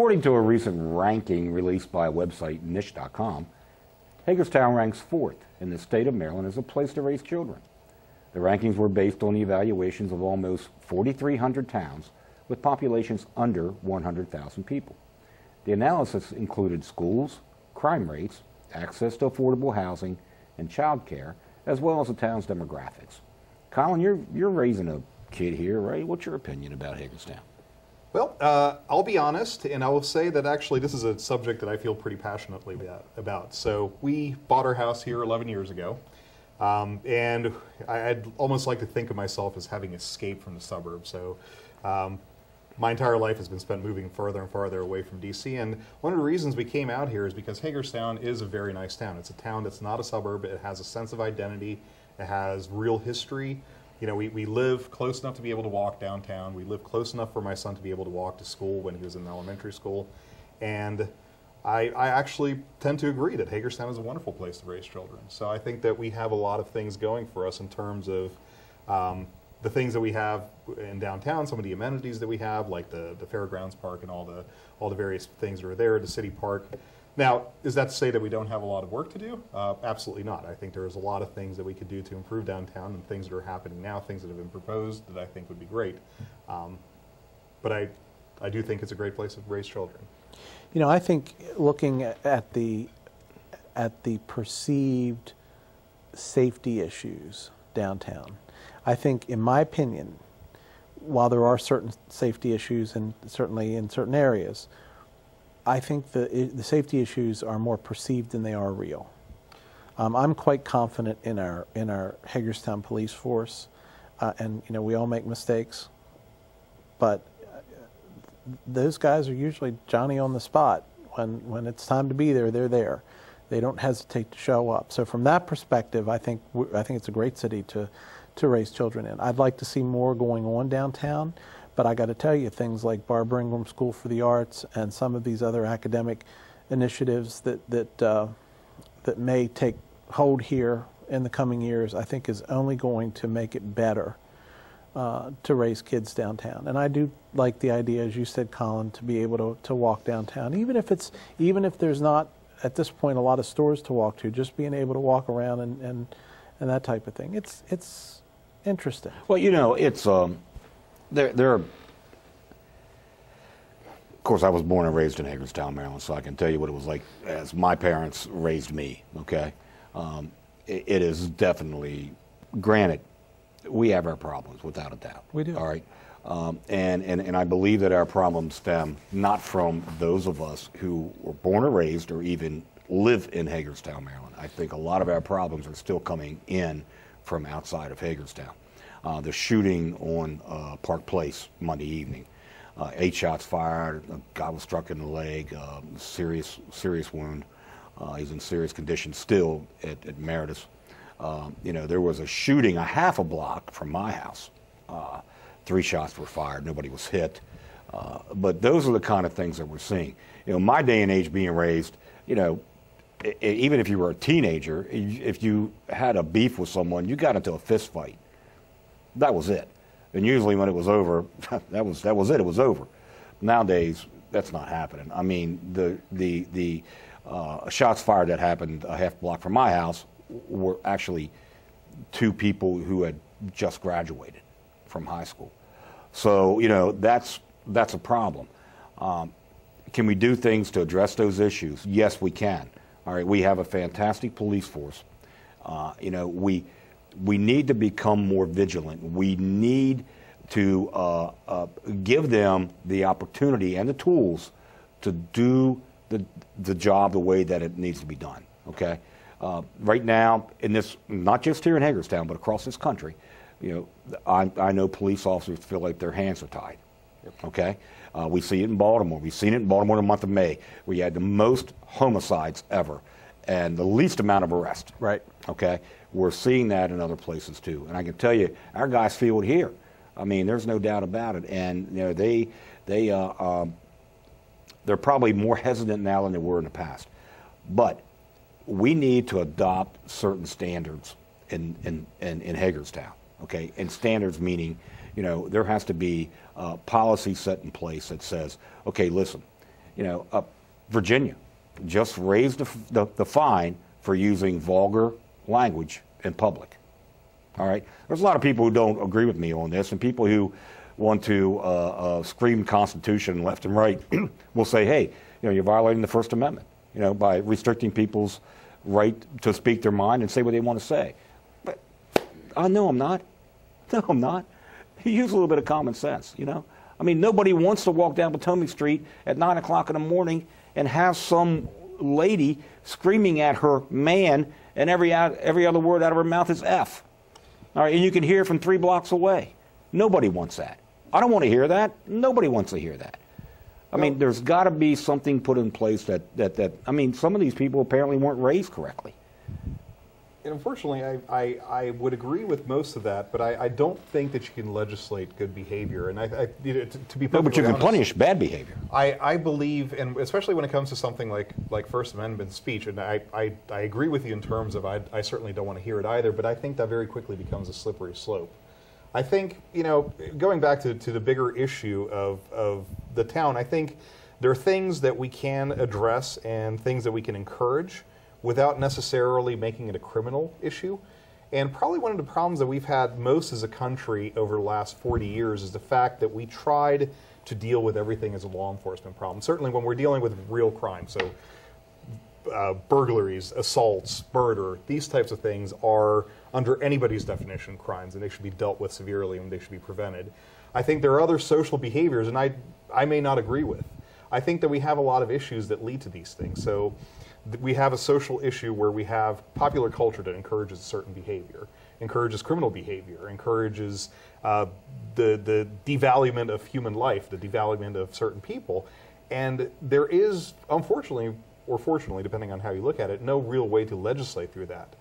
According to a recent ranking released by website niche.com, Hagerstown ranks 4th in the state of Maryland as a place to raise children. The rankings were based on evaluations of almost 4,300 towns with populations under 100,000 people. The analysis included schools, crime rates, access to affordable housing, and child care, as well as the town's demographics. Colin, you're raising a kid here, right? What's your opinion about Hagerstown? Well, I'll be honest, and I will say that actually this is a subject that I feel pretty passionately about. So we bought our house here 11 years ago, and I'd almost like to think of myself as having escaped from the suburbs. So my entire life has been spent moving further and farther away from D.C., and one of the reasons we came out here is because Hagerstown is a very nice town. It's a town that's not a suburb. It has a sense of identity. It has real history. You know, we live close enough to be able to walk downtown. We live close enough for my son to be able to walk to school when he was in elementary school. And I actually tend to agree that Hagerstown is a wonderful place to raise children. So I think that we have a lot of things going for us in terms of the things that we have in downtown, some of the amenities that we have, like the Fairgrounds Park and all the various things that are there, the city park. Now, is that to say that we don't have a lot of work to do? Absolutely not. I think there's a lot of things that we could do to improve downtown, and things that are happening now, things that have been proposed that I think would be great. But I do think it's a great place to raise children. You know, I think looking at the perceived safety issues downtown, I think, in my opinion, while there are certain safety issues, and certainly in certain areas, I think the safety issues are more perceived than they are real. I'm quite confident in our Hagerstown police force, and you know, we all make mistakes, but those guys are usually Johnny on the spot. When it's time to be there, they're there. They don't hesitate to show up. So from that perspective, I think it's a great city to raise children in. I'd like to see more going on downtown. But I got to tell you, things like Barbara Ingram School for the Arts and some of these other academic initiatives that may take hold here in the coming years, I think is only going to make it better to raise kids downtown. And I do like the idea, as you said, Colin, to be able to walk downtown, even if there's not at this point a lot of stores to walk to, just being able to walk around and that type of thing. It's interesting. Well, you know, it's There are, of course, I was born and raised in Hagerstown, Maryland, so I can tell you what it was like as my parents raised me, okay? It is definitely, granted, we have our problems, without a doubt. We do. All right? And I believe that our problems stem not from those of us who were born or raised or even live in Hagerstown, Maryland. I think a lot of our problems are still coming in from outside of Hagerstown. The shooting on Park Place Monday evening, 8 shots fired, a guy was struck in the leg, serious wound. He's in serious condition still at Meredith. You know, there was a shooting a half a block from my house. 3 shots were fired, nobody was hit. But those are the kind of things that we're seeing. You know, my day and age being raised, you know, even if you were a teenager, if you had a beef with someone, you got into a fist fight. That was it. And usually when it was over, that was it. It was over. Nowadays, that's not happening. I mean, the shots fired that happened a half block from my house were actually 2 people who had just graduated from high school. So, you know, that's a problem. Can we do things to address those issues? Yes, we can. All right, we have a fantastic police force. You know, we need to become more vigilant. We need to give them the opportunity and the tools to do the job the way that it needs to be done, okay? Right now, in this, not just here in Hagerstown, but across this country, you know, I know police officers feel like their hands are tied, okay? We see it in Baltimore. We've seen it in Baltimore in the month of May. We had the most homicides ever and the least amount of arrests. Right. Okay? We're seeing that in other places too. And I can tell you, our guys feel it here. I mean, there's no doubt about it. And you know, they're probably more hesitant now than they were in the past. But we need to adopt certain standards in Hagerstown. Okay? And standards meaning, you know, there has to be a policy set in place that says, okay, listen, Virginia just raised the fine for using vulgar language in public. All right? There's a lot of people who don't agree with me on this, and people who want to scream Constitution left and right will say, hey, you're violating the First Amendment, by restricting people's right to speak their mind and say what they want to say. But no, I'm not. No, I'm not. Use a little bit of common sense, I mean, nobody wants to walk down Potomac Street at 9 o'clock in the morning and have some lady screaming at her man, and every other word out of her mouth is F. All right, and you can hear from 3 blocks away. Nobody wants that. I don't want to hear that. Nobody wants to hear that. I mean, there's got to be something put in place that I mean, some of these people apparently weren't raised correctly. And unfortunately, I would agree with most of that, but I don't think that you can legislate good behavior. And to be perfectly No, but you can honest, punish bad behavior. I believe, and especially when it comes to something like First Amendment speech, and I agree with you in terms of I certainly don't want to hear it either, but I think that very quickly becomes a slippery slope. I think, going back to the bigger issue of the town, I think there are things that we can address and things that we can encourage without necessarily making it a criminal issue. And probably one of the problems that we've had most as a country over the last 40 years is the fact that we tried to deal with everything as a law enforcement problem. Certainly when we're dealing with real crime, so burglaries, assaults, murder, these types of things are, under anybody's definition, crimes, and they should be dealt with severely and they should be prevented. I think there are other social behaviors, and I may not agree with. I think that we have a lot of issues that lead to these things. So we have a social issue where we have popular culture that encourages certain behavior, encourages criminal behavior, encourages the devaluement of human life, the devaluement of certain people. And there is, unfortunately, or fortunately, depending on how you look at it, no real way to legislate through that.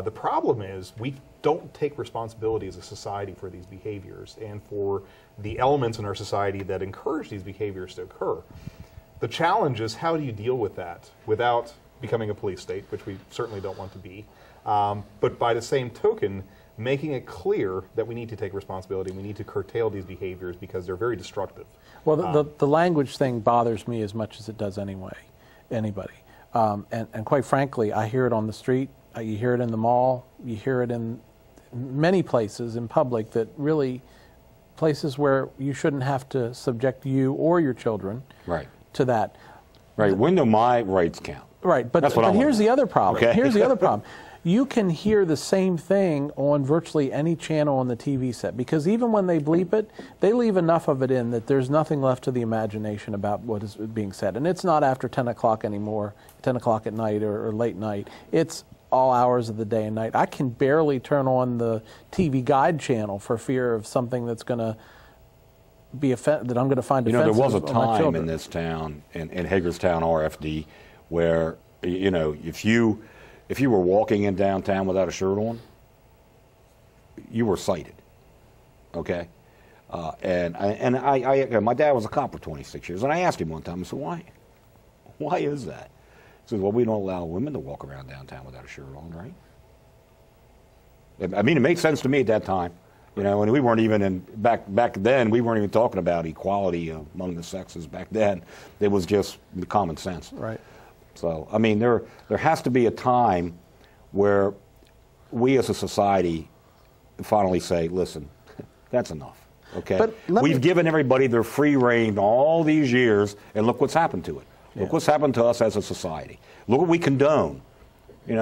The problem is we don't take responsibility as a society for these behaviors and for the elements in our society that encourage these behaviors to occur. The challenge is, how do you deal with that without becoming a police state, which we certainly don't want to be, but by the same token, making it clear that we need to take responsibility, we need to curtail these behaviors because they're very destructive. Well, the language thing bothers me as much as it does anybody. And quite frankly, I hear it on the street, you hear it in the mall, you hear it in many places in public, that really places where you shouldn't have to subject you or your children to that. Right, when do my rights count? Right, but here's the other problem. Okay. Here's the other problem. You can hear the same thing on virtually any channel on the TV set, because even when they bleep it, they leave enough of it in that there's nothing left to the imagination about what is being said. And it's not after 10 o'clock anymore, 10 o'clock at night or late night. It's all hours of the day and night. I can barely turn on the TV Guide channel for fear of something that's going to be that I'm going to find offensive. There was a time in this town, in Hagerstown RFD, where if you were walking in downtown without a shirt on, you were cited. Okay, my dad was a cop for 26 years, and I asked him one time, I said, why is that? He said, well, we don't allow women to walk around downtown without a shirt on, right? I mean, it made sense to me at that time. And we weren't even back then, we weren't even talking about equality among the sexes back then. It was just common sense. Right. So, I mean, there has to be a time where we as a society finally say, listen, that's enough, okay? We've given everybody their free rein all these years, and look what's happened to it. Look what's happened to us as a society. Look what we condone. We've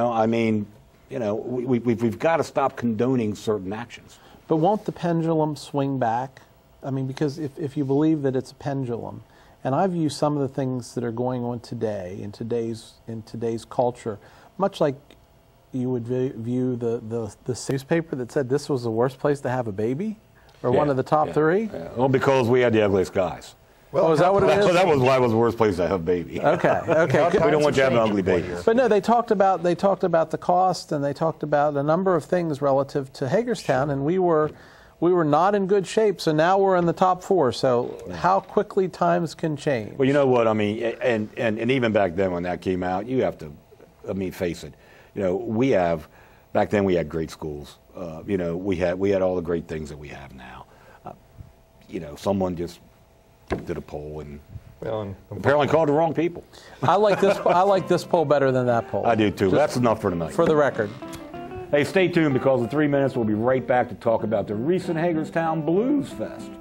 got to stop condoning certain actions. But won't the pendulum swing back? I mean, because if you believe that it's a pendulum, and I view some of the things that are going on today in today's culture, much like you would view the newspaper that said this was the worst place to have a baby, or one of the top three. Yeah. Well, because we had the ugliest guys. Well, is that what it is? That was why it was the worst place to have a baby. Okay. We don't want you having ugly babies. But no, they talked about the cost, and they talked about a number of things relative to Hagerstown, and we were not in good shape. So now we're in the top 4. So how quickly times can change. Well, you know what I mean, and even back then when that came out, you have to, face it. Back then we had great schools. We had all the great things that we have now. Someone just did a poll and Well, and Apparently called the wrong people. I like this. I like this poll better than that poll. I do too. Just That's enough for tonight. for the record. Hey, stay tuned because in 3 minutes we'll be right back to talk about the recent Hagerstown Blues Fest.